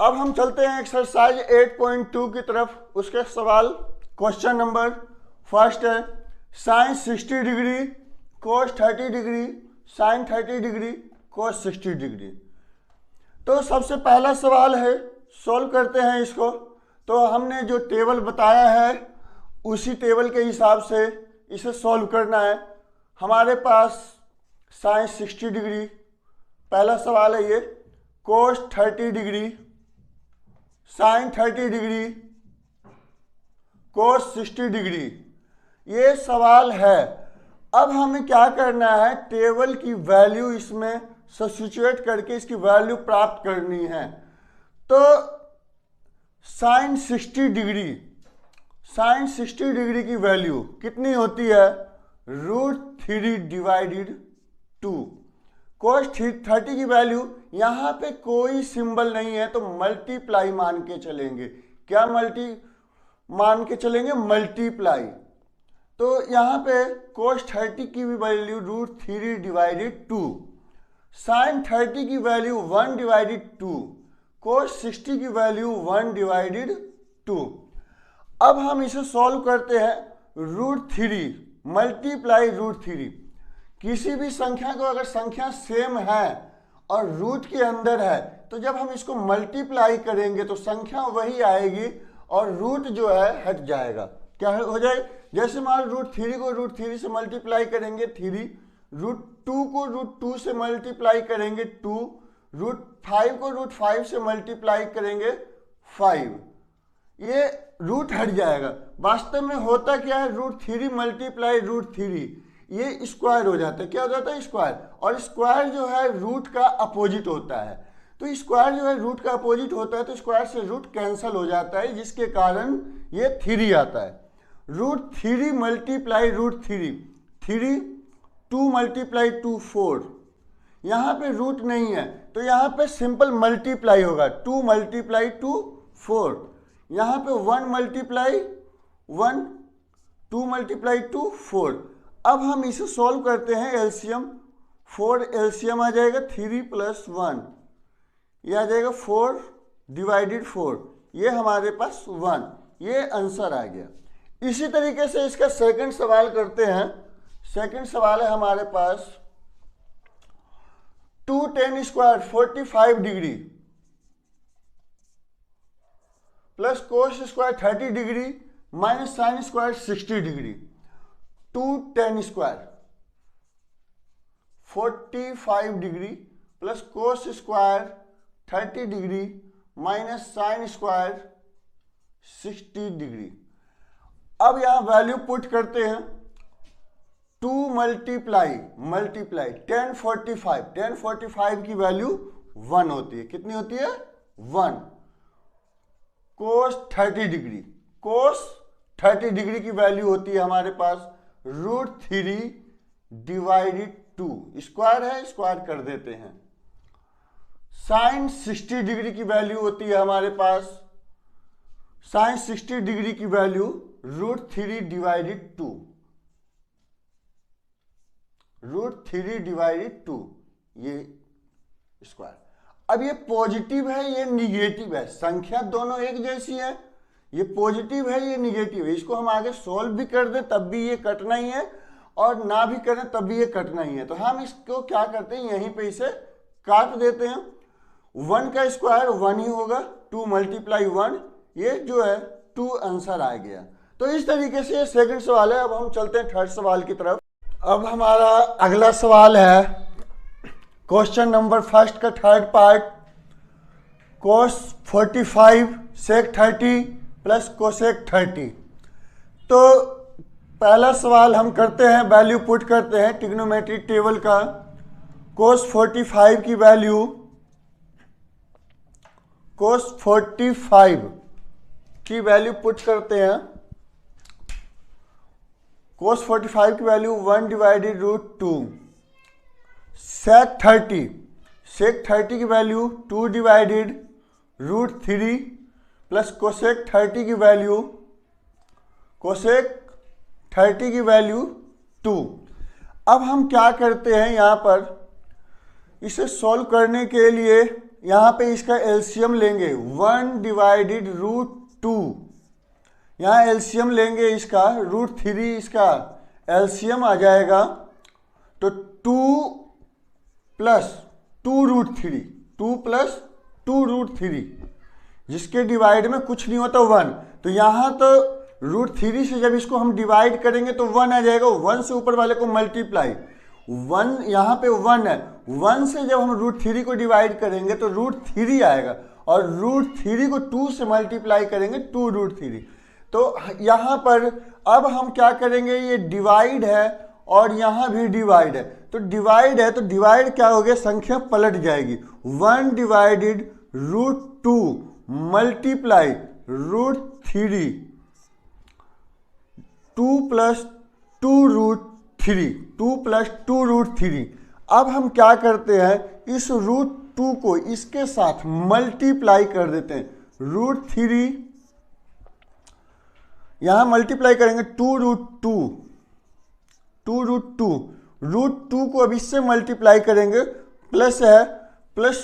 अब हम चलते हैं एक्सरसाइज 8.2 की तरफ। उसके सवाल क्वेश्चन नंबर फर्स्ट है sine 60 degree cos 30 degree sine 30 degree cos 60 degree. तो सबसे पहला सवाल है, सॉल्व करते हैं इसको। तो हमने जो टेबल बताया है उसी टेबल के हिसाब से इसे सॉल्व करना है। हमारे पास साइन 60 डिग्री पहला सवाल है, ये कोस 30 degree sine 30 degree cos 60 degree, ये सवाल है। अब हमें क्या करना है, टेबल की वैल्यू इसमें सब्स्टिट्यूट करके इसकी वैल्यू प्राप्त करनी है। तो साइन 60 डिग्री की वैल्यू कितनी होती है, √3 डिवाइडेड 2। कोस 30 की वैल्यू, यहाँ पे कोई सिंबल नहीं है तो मल्टीप्लाई मान के चलेंगे। क्या मान के चलेंगे, मल्टीप्लाई। तो यहाँ पे कोस 30 की भी वैल्यू √3 डिवाइडेड 2, साइन 30 की वैल्यू 1 डिवाइडेड 2, कोस 60 की वैल्यू 1 डिवाइडेड 2। अब हम इसे सॉल्व करते हैं, √3 मल्टीप्लाई √3। किसी भी संख्या को अगर संख्या सेम है और रूट के अंदर है तो जब हम इसको मल्टीप्लाई करेंगे तो संख्या वही आएगी और रूट जो है हट जाएगा। क्या हो जाए, जैसे मान √3 को √3 से मल्टीप्लाई करेंगे 3, √2 को √2 से मल्टीप्लाई करेंगे 2, √5 को √5 से मल्टीप्लाई करेंगे 5, ये रूट हट जाएगा। वास्तव में होता क्या है, √3 मल्टीप्लाई √3, ये स्क्वायर हो जाता है। क्या हो जाता है, स्क्वायर। और स्क्वायर जो है रूट का अपोजिट होता है। तो स्क्वायर जो है रूट का अपोजिट होता है तो स्क्वायर से रूट कैंसिल हो जाता है, जिसके कारण ये 3 आता है। √3 मल्टीप्लाई √3, 3, 2 मल्टीप्लाई 2 4। यहाँ पे रूट नहीं है तो यहाँ पे सिंपल मल्टीप्लाई होगा, 2 मल्टीप्लाई 2 4। यहाँ पे 1 मल्टीप्लाई 1, 2 मल्टीप्लाई 2 4। अब हम इसे सॉल्व करते हैं, एलसीएम 4 एलसीएम आ जाएगा 3 + 1, ये आ जाएगा 4 डिवाइडेड 4, ये हमारे पास 1, ये आंसर आ गया। इसी तरीके से इसका सेकंड सवाल करते हैं। सेकंड सवाल है हमारे पास 2 tan square 45 degree plus cos square 30 degree minus sine square 60 degree. 2 tan square 45 degree plus cos square 30 degree minus sine square 60 degree. अब यहां वैल्यू पुट करते हैं, 2 मल्टीप्लाई tan 45 की वैल्यू 1 होती है। कितनी होती है, 1। कोस 30 डिग्री की वैल्यू होती है हमारे पास √3 डिवाइडेड 2, स्क्वायर है स्क्वायर कर देते हैं। साइन 60 डिग्री की वैल्यू होती है हमारे पास, साइन 60 डिग्री की वैल्यू √3 डिवाइडेड 2, √3 डिवाइडेड 2, ये स्क्वायर। अब ये पॉजिटिव है ये निगेटिव है, संख्या दोनों एक जैसी है, ये पॉजिटिव है ये निगेटिव है। इसको हम आगे सॉल्व भी कर दे तब भी ये कटना ही है और ना भी करें तब भी ये कटना ही है। तो हम इसको क्या करते हैं, यहीं पे इसे काट देते हैं। 1 का स्क्वायर 1 ही होगा, 2 मल्टीप्लाई 1, ये जो है 2 आंसर आ गया। तो इस तरीके से ये सेकंड सवाल है। अब हम चलते हैं थर्ड सवाल की तरफ। अब हमारा अगला सवाल है क्वेश्चन नंबर फर्स्ट का थर्ड पार्ट, कोस 45 सेक 30 प्लस कोसेक 30। तो पहला सवाल हम करते हैं, वैल्यू पुट करते हैं ट्रिग्नोमेट्रिक टेबल का। कोस 45 की वैल्यू, कोस 45 की वैल्यू पुट करते हैं। कोस 45 की वैल्यू 1 डिवाइडेड √2, सेक 30 की वैल्यू 2 डिवाइडेड √3 प्लस कोसेक 30 की वैल्यू, कोसेक 30 की वैल्यू 2। अब हम क्या करते हैं, यहाँ पर इसे सॉल्व करने के लिए यहाँ पे इसका एलसीएम लेंगे 1 डिवाइडेड √2, यहाँ एलसीएम लेंगे इसका √3, इसका एलसीएम आ जाएगा तो 2 + 2√3, 2 + 2√3, जिसके डिवाइड में कुछ नहीं होता 1। तो यहाँ तो √3 से जब इसको हम डिवाइड करेंगे तो 1 आ जाएगा, 1 से ऊपर वाले को मल्टीप्लाई, 1 यहाँ पे 1 है, 1 से जब हम √3 को डिवाइड करेंगे तो √3 आएगा, और √3 को 2 से मल्टीप्लाई करेंगे 2√3। तो यहाँ पर अब हम क्या करेंगे, ये डिवाइड है और यहाँ भी डिवाइड है, तो डिवाइड है तो डिवाइड क्या हो गया, संख्या पलट जाएगी। 1 डिवाइडेड √2 मल्टीप्लाई √3, 2 + 2√3, 2 + 2√3। अब हम क्या करते हैं, इस √2 को इसके साथ मल्टीप्लाई कर देते हैं, √3 यहां मल्टीप्लाई करेंगे 2√2, √2 को अब इससे मल्टीप्लाई करेंगे, प्लस है प्लस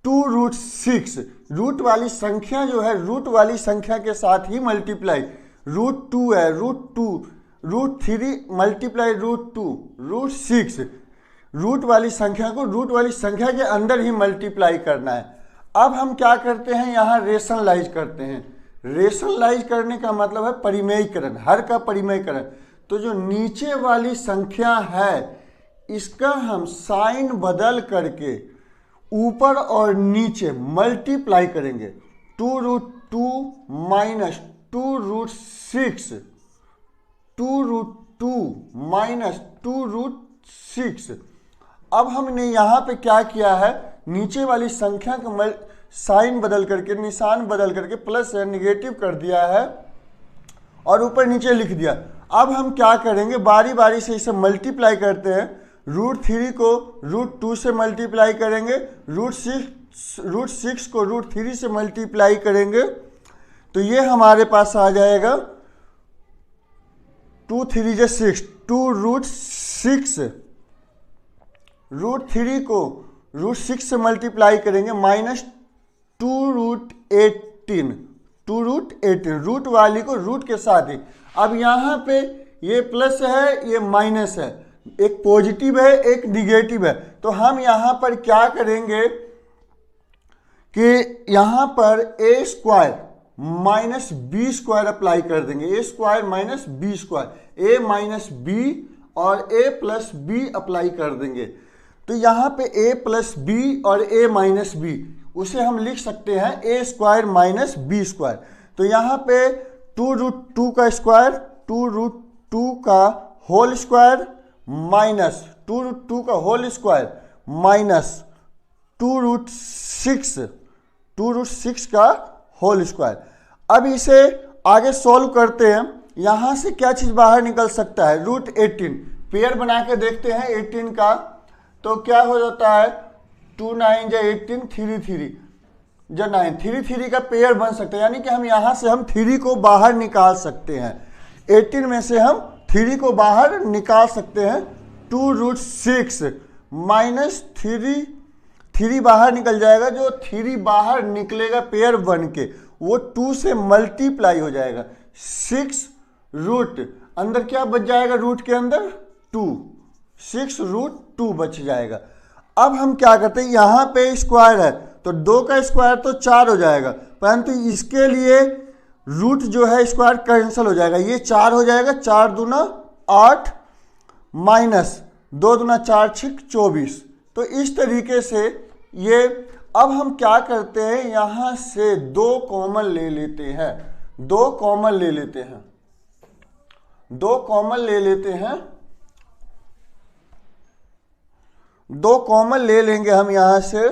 2√6, रूट वाली संख्या जो है रूट वाली संख्या के साथ ही मल्टीप्लाई, √2 है, √3 मल्टीप्लाई √2, √6, रूट वाली संख्या को रूट वाली संख्या के अंदर ही मल्टीप्लाई करना है। अब हम क्या करते हैं, यहाँ रेशनलाइज करते हैं। रेशनलाइज करने का मतलब है परिमेयीकरण, हर का परिमेयीकरण। तो जो नीचे वाली संख्या है इसका हम साइन बदल करके ऊपर और नीचे मल्टीप्लाई करेंगे, 2√2 माइनस 2√6, 2√2 माइनस 2√6। अब हमने यहाँ पे क्या किया है, नीचे वाली संख्या का साइन बदल करके, निशान बदल करके, प्लस है निगेटिव कर दिया है और ऊपर नीचे लिख दिया। अब हम क्या करेंगे, बारी बारी से इसे मल्टीप्लाई करते हैं। √3 को √2 से मल्टीप्लाई करेंगे, √6 को √3 से मल्टीप्लाई करेंगे, तो ये हमारे पास आ जाएगा 2 3 = 6, 2√6। √3 को √6 से मल्टीप्लाई करेंगे, माइनस 2√18, 2√18, रूट वाली को रूट के साथ ही। अब यहाँ पे ये प्लस है, ये माइनस है, एक पॉजिटिव है एक निगेटिव है, तो हम यहाँ पर क्या करेंगे कि यहाँ पर a² माइनस b² अप्लाई कर देंगे, a² minus b², a minus b और a प्लस b अप्लाई कर देंगे। तो यहाँ पे a प्लस b और a माइनस b, उसे हम लिख सकते हैं a² माइनस b²। तो यहाँ पे 2√2 का स्क्वायर, 2√2 का होल स्क्वायर माइनस 2√2 का होल स्क्वायर माइनस 2√6, 2√6 का होल स्क्वायर। अब इसे आगे सॉल्व करते हैं। यहाँ से क्या चीज़ बाहर निकल सकता है, √18, पेयर बना के देखते हैं 18 का, तो क्या हो जाता है, 2 9 = 18, 3 3 = 9, 3 3 का पेयर बन सकता है, यानी कि हम यहाँ से हम 3 को बाहर निकाल सकते हैं, 18 में से हम 3 को बाहर निकाल सकते हैं। 2√6 माइनस 3 बाहर निकल जाएगा, जो 3 बाहर निकलेगा पेयर बन के वो 2 से मल्टीप्लाई हो जाएगा, 6 रूट अंदर क्या बच जाएगा, रूट के अंदर 2, 6√2 बच जाएगा। अब हम क्या करते हैं, यहाँ पे स्क्वायर है तो 2 का स्क्वायर तो 4 हो जाएगा, परंतु इसके लिए रूट जो है स्क्वायर कैंसिल हो जाएगा, ये 4 हो जाएगा, 4 दूना 8 माइनस 2 दूना 4 6 24। तो इस तरीके से ये, अब हम क्या करते हैं, यहाँ से 2 कॉमन ले लेते हैं, 2 कॉमन ले लेते हैं, 2 कॉमन ले लेते हैं, 2 कॉमन ले लेंगे हम यहाँ से,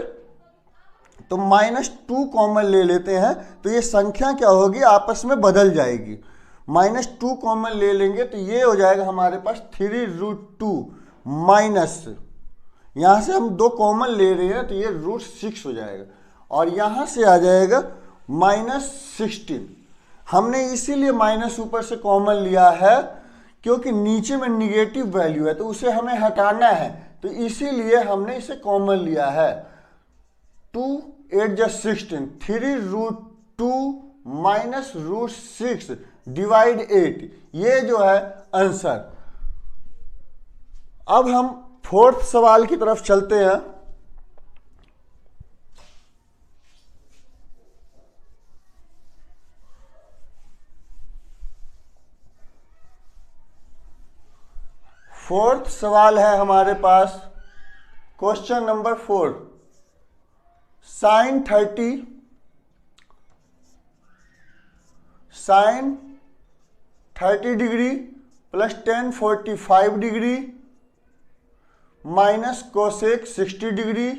तो -2 कॉमन ले लेते हैं, तो ये संख्या क्या होगी, आपस में बदल जाएगी। -2 कॉमन ले लेंगे तो ये हो जाएगा हमारे पास 3√2 माइनस, यहाँ से हम 2 कॉमन ले रहे हैं तो ये √6 हो जाएगा, और यहाँ से आ जाएगा -16। हमने इसीलिए माइनस ऊपर से कॉमन लिया है क्योंकि नीचे में निगेटिव वैल्यू है तो उसे हमें हटाना है, तो इसीलिए हमने इसे कॉमन लिया है। 2 8 जा 16, 3√2 माइनस √6 डिवाइड 8, ये जो है आंसर। अब हम फोर्थ सवाल की तरफ चलते हैं। फोर्थ सवाल है हमारे पास, question number 4, sin 30 degree plus tan 45 degree minus cosec 60 degree,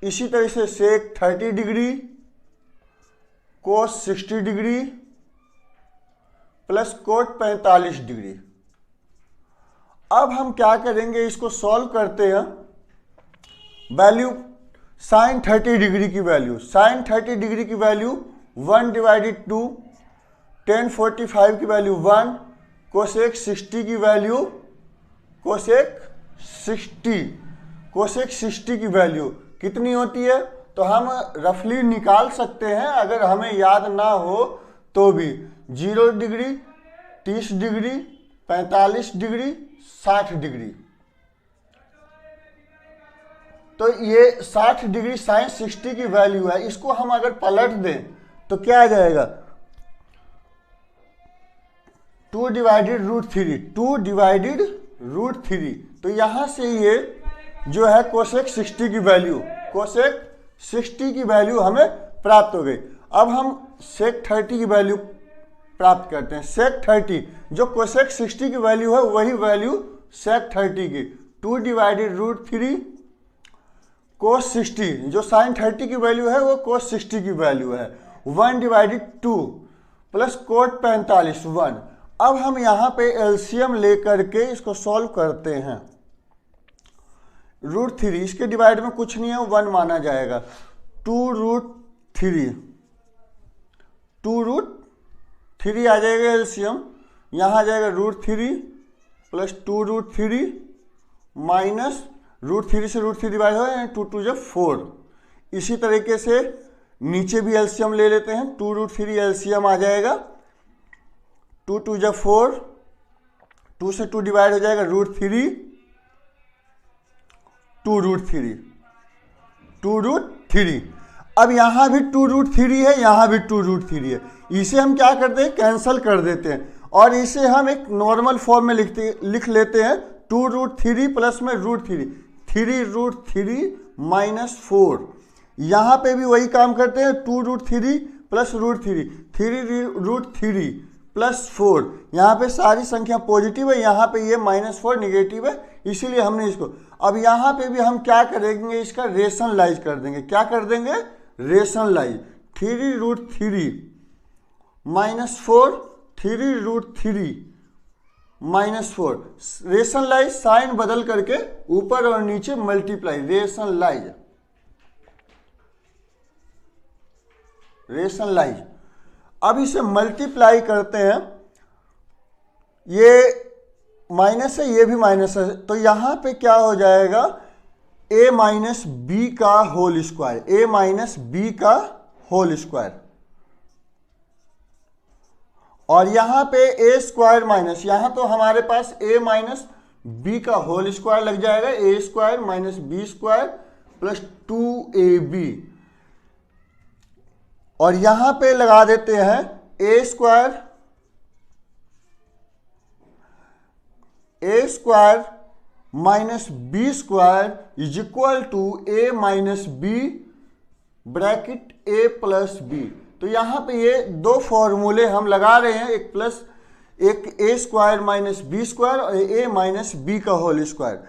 इसी तरह से sec 30 degree, cos 60 degree plus cot 45 degree. अब हम क्या करेंगे, इसको सॉल्व करते हैं। वैल्यू साइन 30 डिग्री की वैल्यू, साइन 30 डिग्री की वैल्यू 1 डिवाइडेड 2, tan 45 की वैल्यू 1, कोसेक 60 की वैल्यू कोसेक 60 की वैल्यू कितनी होती है, तो हम रफली निकाल सकते हैं अगर हमें याद ना हो तो भी। 0 डिग्री, 30 डिग्री, 45 डिग्री, 60 डिग्री। तो ये 60 डिग्री साइन 60 की वैल्यू है, इसको हम अगर पलट दें तो क्या आ जाएगा, 2 डिवाइडेड √3, 2 डिवाइडेड √3। तो यहां से ये जो है कोसेक 60 की वैल्यू, कोसेक 60 की वैल्यू हमें प्राप्त हो गई। अब हम सेक 30 की वैल्यू प्राप्त करते हैं। सेक 30 जो कोसेक 60 की वैल्यू है वही वैल्यू सेक 30 की, 2 डिवाइडेड √3 कोस 60, जो साइन 30 की वैल्यू है वो कोस 60 की वैल्यू है, 1 डिवाइडेड 2 प्लस कोट 45 1। अब हम यहां पे एलसीएम लेकर के इसको सॉल्व करते हैं। √3 इसके डिवाइड में कुछ नहीं है, 1 माना जाएगा, 2√3 आ जाएगा एलसीएम, यहां आ जाएगा √3 प्लस 2√3 माइनस √3 से √3 डिवाइड हो, 2 2 जा 4। इसी तरीके से नीचे भी एलसीएम ले लेते हैं, 2√3 एलसीएम आ जाएगा, 2 2 जा 4, 2 से 2 डिवाइड हो जाएगा √3, 2√3। अब यहां भी 2√3 है, यहां भी 2√3 है, इसे हम क्या करते हैं, कैंसल कर देते हैं और इसे हम एक नॉर्मल फॉर्म में लिख लेते हैं, 2√3 प्लस में √3, 3√3 माइनस 4। यहां पे भी वही काम करते हैं, 2√3 प्लस √3, 3√3 प्लस 4। यहाँ पे सारी संख्या पॉजिटिव है, यहाँ पे ये -4 निगेटिव है, इसीलिए हमने इसको। अब यहाँ पे भी हम क्या करेंगे, इसका रेशनलाइज कर देंगे। क्या कर देंगे, रेशनलाइज, 3√3 -4, 3√3 -4, रेशनलाइज, साइन बदल करके ऊपर और नीचे मल्टीप्लाई, रेशनलाइज। अब इसे मल्टीप्लाई करते हैं, ये माइनस है, ये भी माइनस है, तो यहां पे क्या हो जाएगा, a माइनस बी का whole square, a minus B का होल स्क्वायर, और यहां पे a स्क्वायर माइनस, यहां तो हमारे पास a माइनस बी का होल स्क्वायर लग जाएगा, a square minus B square plus 2ab, और यहां पे लगा देते हैं a square minus B square is equal to a minus B bracket a plus B. तो यहां पे ये दो फॉर्मूले हम लगा रहे हैं, एक प्लस एक a square minus B square और a माइनस बी का होल स्क्वायर।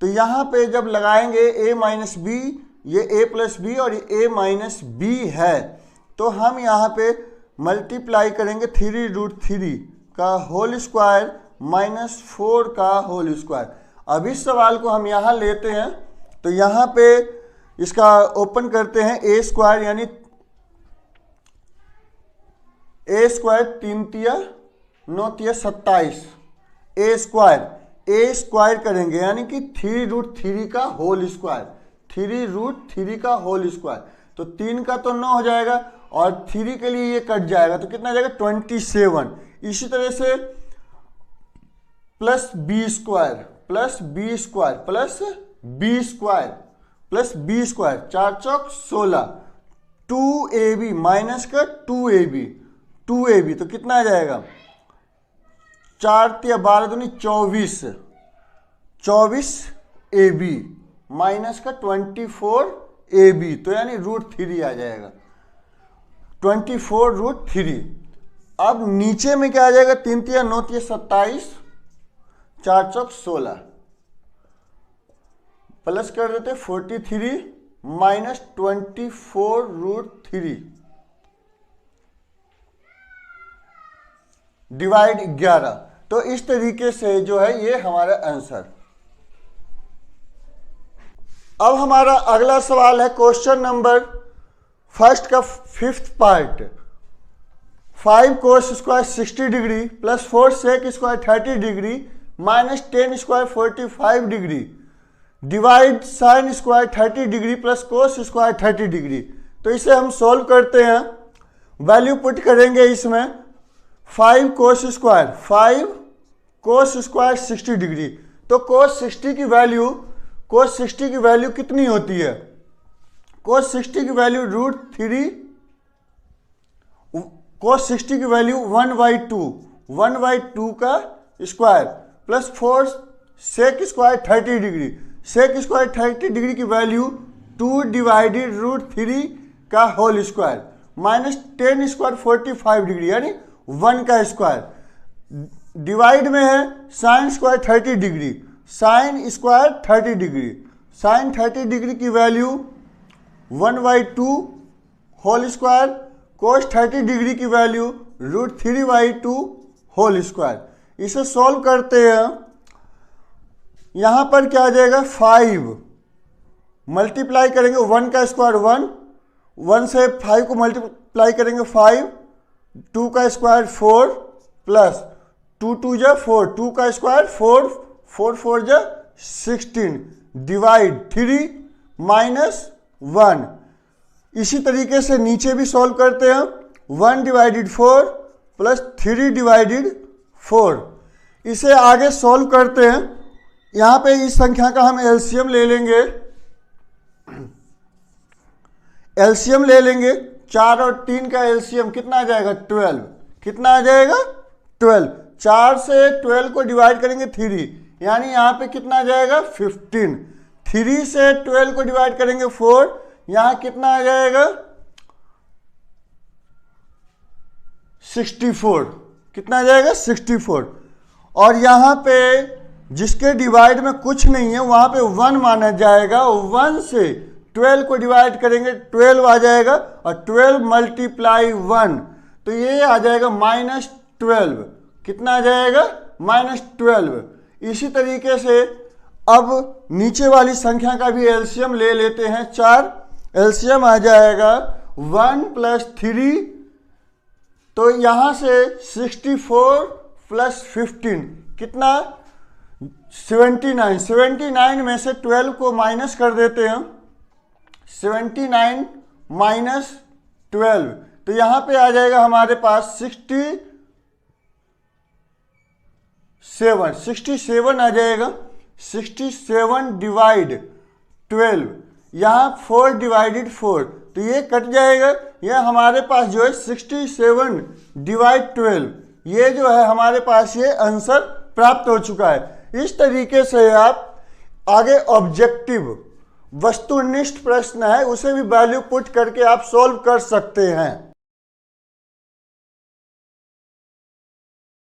तो यहां पे जब लगाएंगे a माइनस बी, ये a प्लस बी और ये a माइनस बी है, तो हम यहाँ पे मल्टीप्लाई करेंगे 3√3 का होल स्क्वायर -4 का होल स्क्वायर। अब इस सवाल को हम यहाँ लेते हैं, तो यहाँ पे इसका ओपन करते हैं, a स्क्वायर यानी a स्क्वायर 3 तिया 9 तिया 27, a स्क्वायर ए स्क्वायर करेंगे यानी कि 3√3 का होल स्क्वायर, 3√3 का होल स्क्वायर, तो 3 का तो 9 हो जाएगा और 3 के लिए ये कट जाएगा तो कितना जाएगा 27। इसी तरह से plus B square plus B square plus B square plus B square, 4 चौक 16, 2ab माइनस का 2ab तो कितना आ जाएगा 4 तिया 12 दूनी 24ab माइनस का 24ab, तो यानी √3 आ जाएगा 24√3। अब नीचे में क्या आ जाएगा 3 तिया 9 तिया 27, 4 चौक 16 प्लस कर देते 43 माइनस 24√3 डिवाइड 11। तो इस तरीके से जो है ये हमारा आंसर। अब हमारा अगला सवाल है क्वेश्चन नंबर फर्स्ट का 5th part. 5 cos square 60 degree plus 4 sec square 30 degree minus 10 square 45 degree divide sine square 30 degree plus cos square 30 degree. तो इसे हम सॉल्व करते हैं, वैल्यू पुट करेंगे इसमें 5 कोस स्क्वायर 60 डिग्री, तो कोस 60 की वैल्यू कितनी होती है, कोस 60 की वैल्यू √3, कोस 60 की वैल्यू 1/2 का square plus 4 sec square 30 degree, sec square 30 degree की वैल्यू 2 डिवाइडेड √3 का whole square minus 10 square 45 degree यानी 1 का स्क्वायर, डिवाइड में है sine square 30 degree, sine square 30 degree, sine 30 degree की value 1/2 whole square, cos 30 degree की value √3/2 whole square. इसे solve करते हैं, यहां पर क्या आ जाएगा 5 मल्टीप्लाई करेंगे 1 का स्क्वायर 1 से 5 को मल्टीप्लाई करेंगे 5, 2 का स्क्वायर 4 प्लस 2 2 जा 4, 2 का स्क्वायर 4, 4 4 जा 16 डिवाइड 3 माइनस 1। इसी तरीके से नीचे भी सॉल्व करते हैं, 1 डिवाइडेड 4 प्लस 3 डिवाइडेड 4। इसे आगे सॉल्व करते हैं, यहां पे इस संख्या का हम एलसीएम ले लेंगे, 4 और 3 का एलसीएम कितना आ जाएगा 12, कितना आ जाएगा 12, 4 से 12 को डिवाइड करेंगे 3 यानी यहां पे कितना आ जाएगा 15, 3 से 12 को डिवाइड करेंगे 4 यहां कितना आ जाएगा 64, कितना आ जाएगा 64। और यहां पे जिसके डिवाइड में कुछ नहीं है वहां पे 1 माना जाएगा, 1 से 12 को डिवाइड करेंगे 12 आ जाएगा और 12 मल्टीप्लाई 1 तो ये आ जाएगा -12, कितना आ जाएगा -12। इसी तरीके से अब नीचे वाली संख्या का भी एलसीएम ले लेते हैं, 4 एलसीएम आ जाएगा 1 प्लस 3, तो यहां से 64 प्लस 15 कितना 79, 79 में से 12 को माइनस कर देते हैं, 79 माइनस 12 तो यहां पे आ जाएगा हमारे पास 67 आ जाएगा, 67 डिवाइड 12, यहां 4 डिवाइडेड 4 तो ये कट जाएगा, ये हमारे पास जो है 67 डिवाइड 12 ये जो है हमारे पास ये आंसर प्राप्त हो चुका है। इस तरीके से आप आगे ऑब्जेक्टिव वस्तुनिष्ठ प्रश्न है उसे भी वैल्यू पुट करके आप सॉल्व कर सकते हैं।